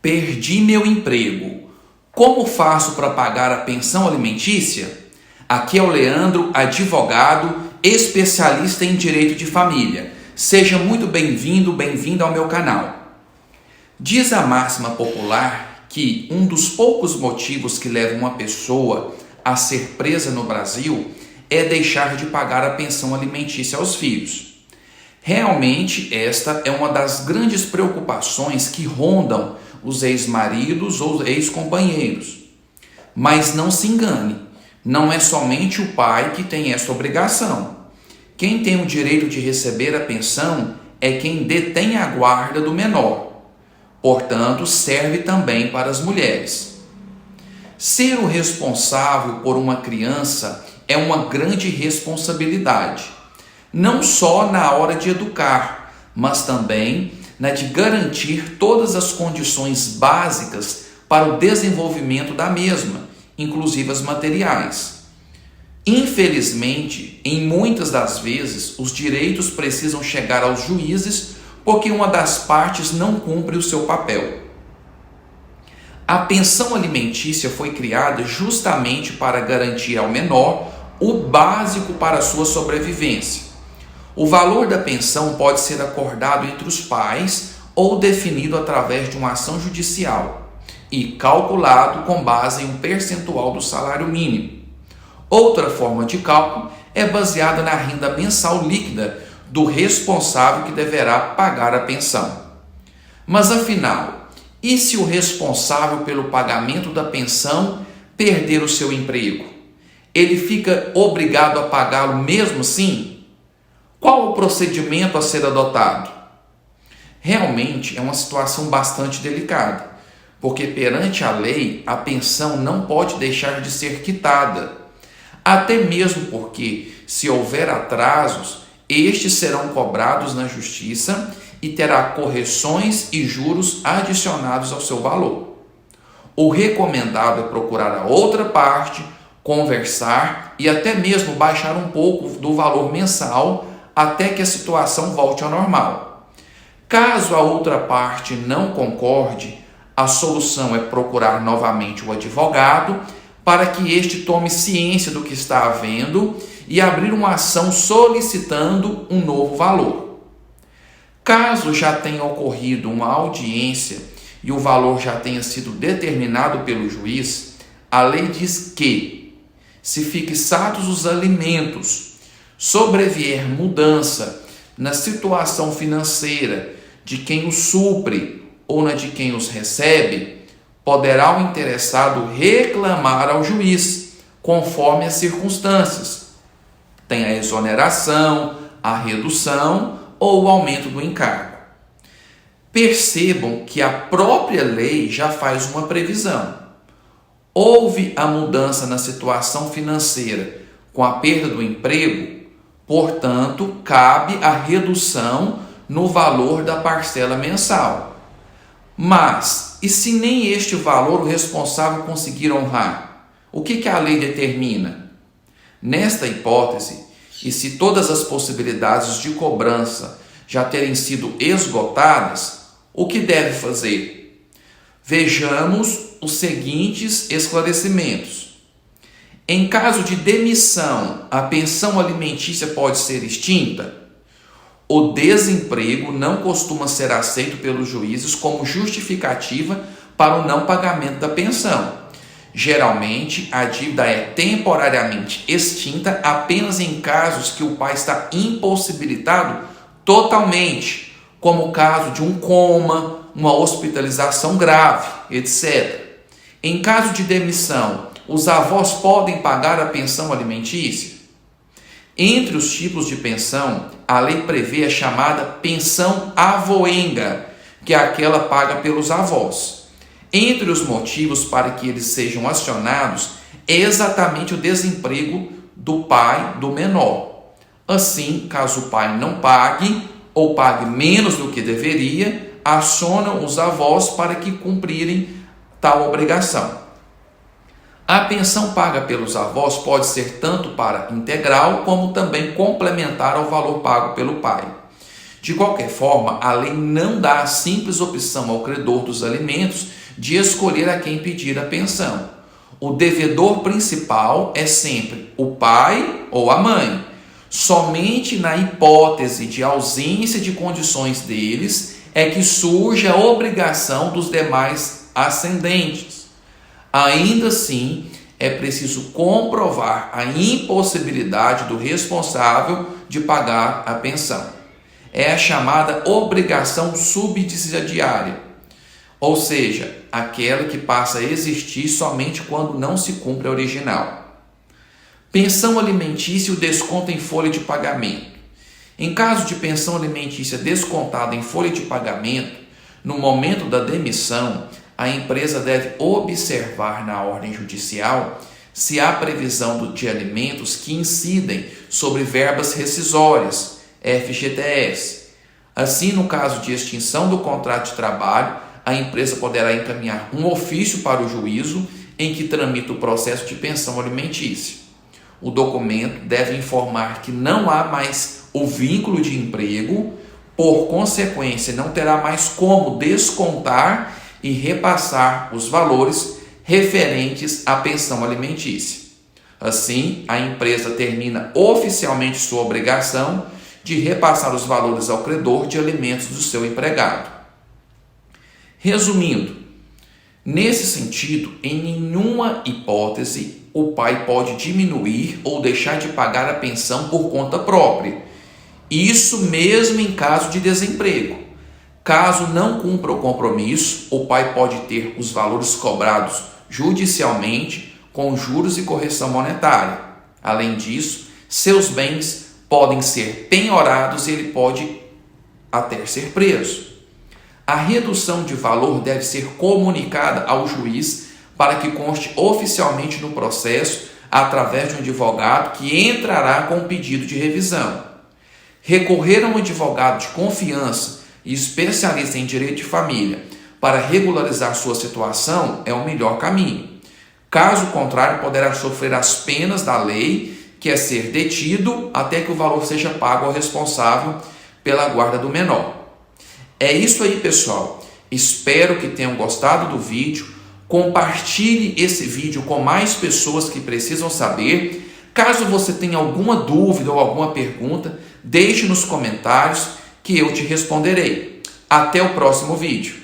Perdi meu emprego. Como faço para pagar a pensão alimentícia? Aqui é o Leandro, advogado, especialista em direito de família. Seja muito bem-vindo, bem-vinda ao meu canal. Diz a máxima popular que um dos poucos motivos que levam uma pessoa a ser presa no Brasil é deixar de pagar a pensão alimentícia aos filhos. Realmente, esta é uma das grandes preocupações que rondam os ex-maridos ou ex-companheiros. Mas não se engane, não é somente o pai que tem esta obrigação. Quem tem o direito de receber a pensão é quem detém a guarda do menor. Portanto, serve também para as mulheres. Ser o responsável por uma criança é uma grande responsabilidade, não só na hora de educar, mas também na de garantir todas as condições básicas para o desenvolvimento da mesma, inclusive as materiais. Infelizmente, em muitas das vezes, os direitos precisam chegar aos juízes porque uma das partes não cumpre o seu papel. A pensão alimentícia foi criada justamente para garantir ao menor o básico para a sua sobrevivência. O valor da pensão pode ser acordado entre os pais ou definido através de uma ação judicial e calculado com base em um percentual do salário mínimo. Outra forma de cálculo é baseada na renda mensal líquida do responsável que deverá pagar a pensão. Mas afinal, e se o responsável pelo pagamento da pensão perder o seu emprego? Ele fica obrigado a pagá-lo mesmo assim? Qual o procedimento a ser adotado? Realmente é uma situação bastante delicada, porque perante a lei a pensão não pode deixar de ser quitada, até mesmo porque, se houver atrasos, estes serão cobrados na justiça e terá correções e juros adicionados ao seu valor. O recomendado é procurar a outra parte, conversar e até mesmo baixar um pouco do valor mensal até que a situação volte ao normal. Caso a outra parte não concorde, a solução é procurar novamente o advogado para que este tome ciência do que está havendo e abrir uma ação solicitando um novo valor. Caso já tenha ocorrido uma audiência e o valor já tenha sido determinado pelo juiz, a lei diz que, se fixados os alimentos, sobrevier mudança na situação financeira de quem os supre ou na de quem os recebe, poderá o interessado reclamar ao juiz, conforme as circunstâncias. Tem a exoneração, a redução ou o aumento do encargo. Percebam que a própria lei já faz uma previsão. Houve a mudança na situação financeira com a perda do emprego, portanto, cabe a redução no valor da parcela mensal. Mas, e se nem este valor o responsável conseguir honrar? O que a lei determina? Nesta hipótese, e se todas as possibilidades de cobrança já terem sido esgotadas, o que deve fazer? Vejamos os seguintes esclarecimentos. Em caso de demissão, a pensão alimentícia pode ser extinta? O desemprego não costuma ser aceito pelos juízes como justificativa para o não pagamento da pensão. Geralmente, a dívida é temporariamente extinta apenas em casos que o pai está impossibilitado totalmente, como o caso de um coma, uma hospitalização grave, etc. Em caso de demissão, os avós podem pagar a pensão alimentícia? Entre os tipos de pensão, a lei prevê a chamada pensão avoenga, que é aquela paga pelos avós. Entre os motivos para que eles sejam acionados é exatamente o desemprego do pai do menor. Assim, caso o pai não pague ou pague menos do que deveria, acionam os avós para que cumprirem tal obrigação. A pensão paga pelos avós pode ser tanto para integral como também complementar ao valor pago pelo pai. De qualquer forma, a lei não dá a simples opção ao credor dos alimentos de escolher a quem pedir a pensão. O devedor principal é sempre o pai ou a mãe. Somente na hipótese de ausência de condições deles é que surge a obrigação dos demais ascendentes. Ainda assim, é preciso comprovar a impossibilidade do responsável de pagar a pensão. É a chamada obrigação subsidiária, ou seja, aquela que passa a existir somente quando não se cumpre a original. Pensão alimentícia e o desconto em folha de pagamento. Em caso de pensão alimentícia descontada em folha de pagamento, no momento da demissão, a empresa deve observar na ordem judicial se há previsão de alimentos que incidem sobre verbas rescisórias, FGTS. Assim, no caso de extinção do contrato de trabalho, a empresa poderá encaminhar um ofício para o juízo em que tramita o processo de pensão alimentícia. O documento deve informar que não há mais o vínculo de emprego, por consequência, não terá mais como descontar e repassar os valores referentes à pensão alimentícia. Assim, a empresa termina oficialmente sua obrigação de repassar os valores ao credor de alimentos do seu empregado. Resumindo, nesse sentido, em nenhuma hipótese o pai pode diminuir ou deixar de pagar a pensão por conta própria. Isso mesmo em caso de desemprego. Caso não cumpra o compromisso, o pai pode ter os valores cobrados judicialmente com juros e correção monetária. Além disso, seus bens podem ser penhorados e ele pode até ser preso. A redução de valor deve ser comunicada ao juiz para que conste oficialmente no processo através de um advogado que entrará com o pedido de revisão. Recorrer a um advogado de confiança e especialista em direito de família para regularizar sua situação é o melhor caminho. Caso contrário, poderá sofrer as penas da lei, que é ser detido até que o valor seja pago ao responsável pela guarda do menor. É isso aí, pessoal. Espero que tenham gostado do vídeo. Compartilhe esse vídeo com mais pessoas que precisam saber. Caso você tenha alguma dúvida ou alguma pergunta, deixe nos comentários que eu te responderei. Até o próximo vídeo.